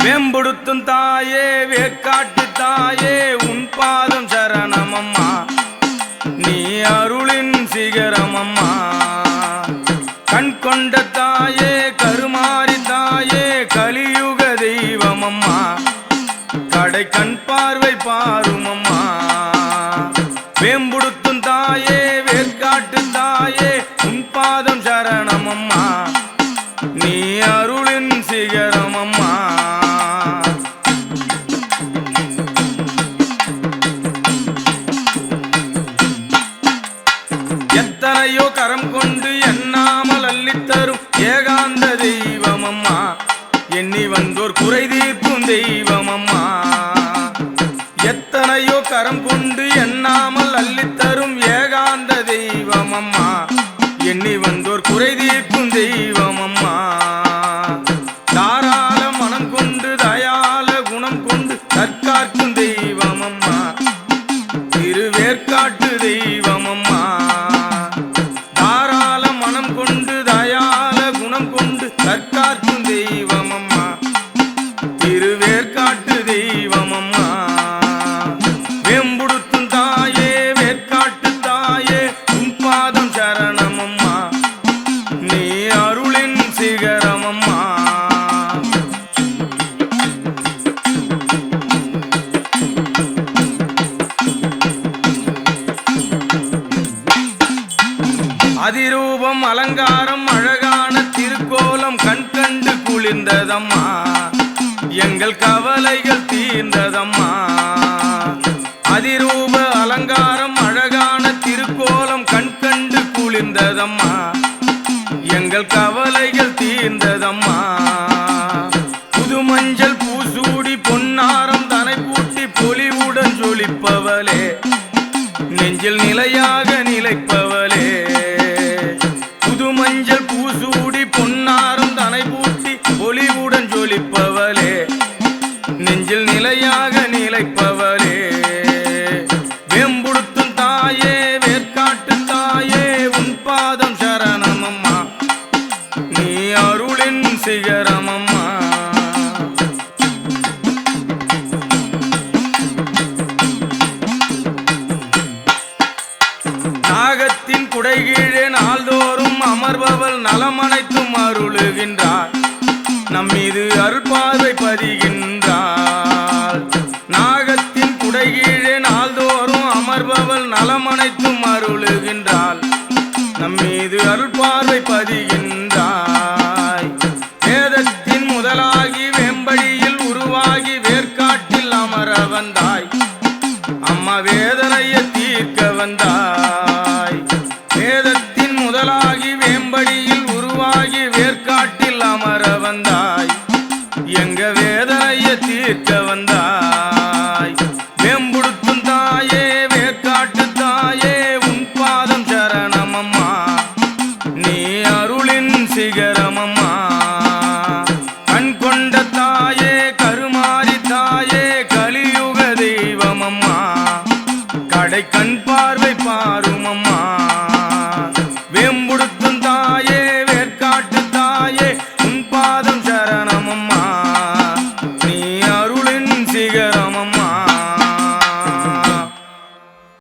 வேம்புடுத்தும் தாயே வேற்காட்டு தாயே உன் பாதம் சரணமம்மா, நீ அருளின் சிகரமம்மா. கண் கொண்ட தாயே கருமாரி தாயே கலியுக தெய்வமம்மா, கடை கண் பார்வை பாருமம்மா. வேம்புடுத்தும் தாயே வேற்காட்டு தாயே உன் பாதம் சரணமம்மா, நீ அருளின் சிகரமம்மா. எத்தனையோ கரம் கொண்டு எண்ணாமல் அள்ளித்தரும் ஏகாந்த தெய்வமம்மா, எண்ணி வந்தோர் குறை தீர்க்கும் தெய்வமம்மா. எத்தனையோ கரம் கொண்டு எண்ணாமல் அள்ளித்தரும் ஏகாந்த தெய்வமம்மா, எண்ணி வந்தோர் குறை தீர்க்கும் தெய்வமம்மா. தாராள மனம் கொண்டு தயால குணம் கொண்டு தற்காக்கும் தெய்வமம்மா, திருவேற்காட்டு தெய்வமம்மா. தாராள மனம் கொண்டு தயால குணம் கொண்டு தற்காக்கும் தெய்வமம்மா, திருவேற்காட்டு தெய்வமம்மா. வேம்புடுத்தும் தாயே வேற்காட்டு தாயே உன் பாதம் சரணமம்மா, நீ அருளின் சிகரமம்மா. அதிரூபம் அலங்காரம் அழகான திருக்கோலம் கண் கண்டு குளிர்ந்ததம்மா, எங்கள் கவலைகள் தீர்ந்ததம்மா. அதிரூப அலங்காரம் அழகான திருக்கோலம் கண் கண்டு குளிர்ந்ததம்மா, எங்கள் கவலைகள் தீர்ந்ததம்மா. புது மஞ்சள் பூசூடி பொன்னாரம் தனை பூட்டி பொலிவுடன் ஜொலிப்பவளே, நெஞ்சில் நிலையாக நிலைப்பவளே. புது மஞ்சள் பூசூடி பொன்னாரம் தனை பூட்டி பொலிவுடன் ஜொலிப்பவளே, நெஞ்சில் நிலையாக நிலைப்பவளே. வேம்புடுத்தும் தாயே வேற்காட்டு தாயே உன் பாதம் சரணமம்மா, நீ அருளின் சிகரமம்மா. நாகத்தின் குடைகீழே நாள்தோறும் அமர்பவள் நலமனைத்தும் அருளுகின்றாள், நம்மீது அருள்பார்வை பதிகின்றாள். நாகத்தின் குடைகீழே நாள்தோறும் அமர்பவள் நலமனைத்தும் அருளுகின்றாள், நம்மீது அருள்பார்வை பதிகின்றாய். வேதத்தின் முதலாகி வேம்படியில் உருவாகி வேற்காட்டில் அமர வந்தாய், அம்மா வேதனைய தீர்க்க வந்தாய். வேதத்தின் முதலாகி வேம்படியில் உருவாகி வேற்காட்டில் அமர வந்தாய், எங்க வேதனைய தீர்க்க வந்தாய்.